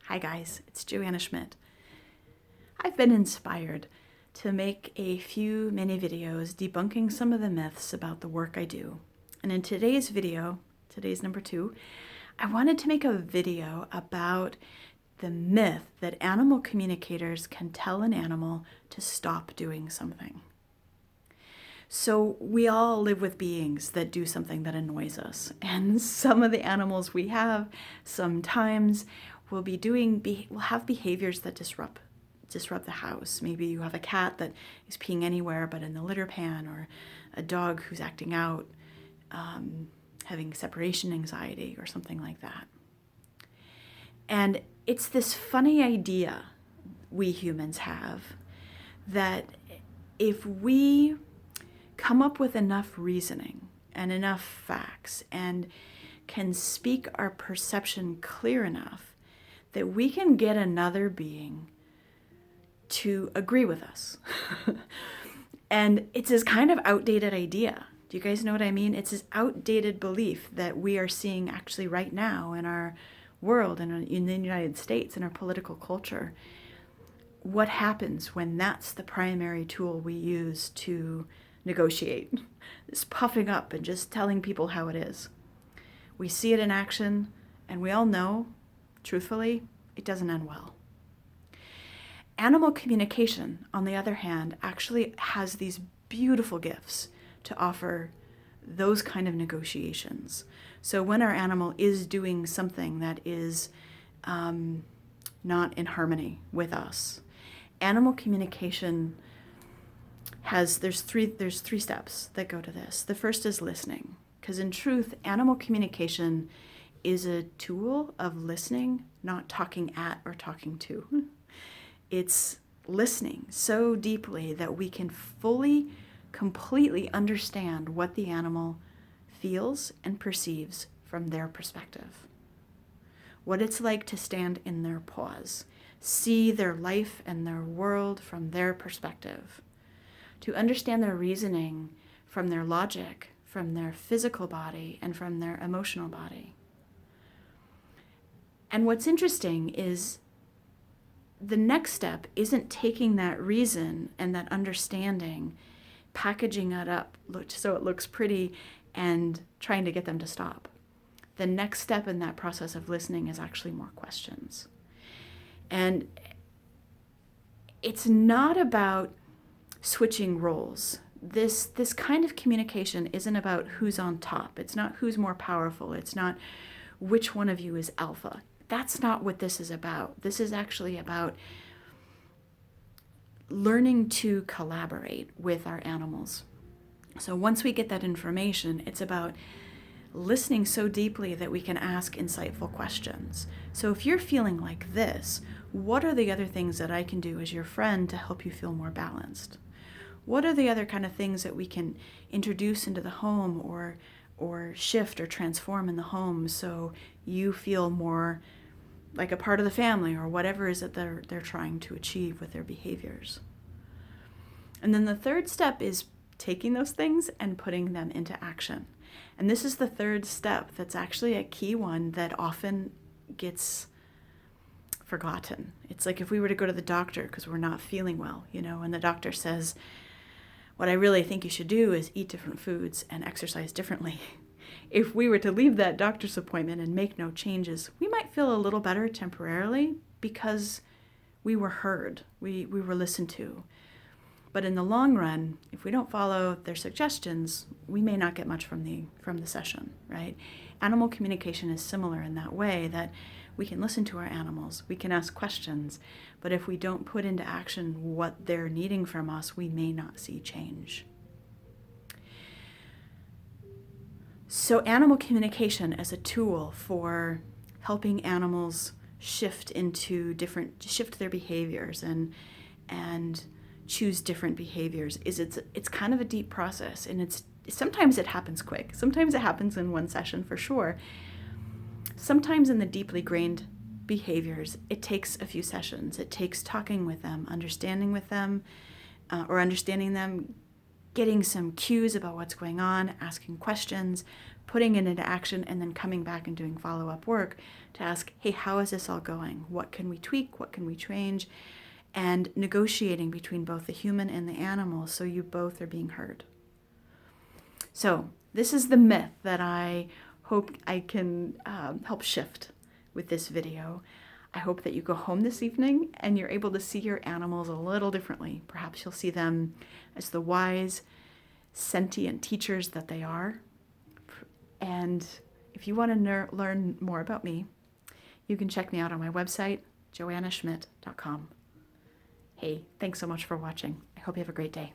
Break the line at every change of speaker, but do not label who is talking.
Hi guys, it's Joanna Schmidt. I've been inspired to make a few mini videos debunking some of the myths about the work I do. And in today's video, today's number 2, I wanted to make a video about the myth that animal communicators can tell an animal to stop doing something. So we all live with beings that do something that annoys us. And some of the animals we have sometimes will have behaviors that disrupt the house. Maybe you have a cat that is peeing anywhere but in the litter pan, or a dog who's acting out, having separation anxiety or something like that. And it's this funny idea we humans have that if we come up with enough reasoning and enough facts and can speak our perception clear enough, that we can get another being to agree with us. And it's this kind of outdated idea. Do you guys know what I mean? It's this outdated belief that we are seeing actually right now in our world and in the United States, in our political culture. What happens when that's the primary tool we use to negotiate? It's puffing up and just telling people how it is. We see it in action, and we all know, truthfully, it doesn't end well. Animal communication, on the other hand, actually has these beautiful gifts to offer those kind of negotiations. So when our animal is doing something that is not in harmony with us, animal communication there's three steps that go to this. The first is listening, because in truth, animal communication is a tool of listening, not talking at or talking to. It's listening so deeply that we can fully, completely understand what the animal feels and perceives from their perspective. What it's like to stand in their paws, see their life and their world from their perspective, to understand their reasoning from their logic, from their physical body, and from their emotional body. And what's interesting is the next step isn't taking that reason and that understanding, packaging it up so it looks pretty, and trying to get them to stop. The next step in that process of listening is actually more questions. And it's not about switching roles. This kind of communication isn't about who's on top. It's not who's more powerful. It's not which one of you is alpha. That's not what this is about. This is actually about learning to collaborate with our animals. So once we get that information, it's about listening so deeply that we can ask insightful questions. So if you're feeling like this, what are the other things that I can do as your friend to help you feel more balanced? What are the other kind of things that we can introduce into the home or shift or transform in the home so you feel more like a part of the family, or whatever it is that they're trying to achieve with their behaviors? And then the third step is taking those things and putting them into action. And this is the third step that's actually a key one that often gets forgotten. It's like if we were to go to the doctor because we're not feeling well, and the doctor says, what I really think you should do is eat different foods and exercise differently. If we were to leave that doctor's appointment and make no changes, we might feel a little better temporarily because we were heard, we were listened to. But in the long run, if we don't follow their suggestions, we may not get much from the session, right? Animal communication is similar in that way, that we can listen to our animals, we can ask questions, but if we don't put into action what they're needing from us, we may not see change. So animal communication as a tool for helping animals shift their behaviors and choose different behaviors it's kind of a deep process, and sometimes it happens quick. Sometimes it happens in one session for sure. Sometimes in the deeply grained behaviors, it takes a few sessions. It takes talking with them, understanding them, getting some cues about what's going on, asking questions, putting it into action, and then coming back and doing follow-up work to ask, hey, how is this all going? What can we tweak? What can we change? And negotiating between both the human and the animal so you both are being heard. So this is the myth that I hope I can help shift with this video. I hope that you go home this evening and you're able to see your animals a little differently. Perhaps you'll see them as the wise, sentient teachers that they are. And if you want to learn more about me, you can check me out on my website, joannaschmidt.com. Hey, thanks so much for watching. I hope you have a great day.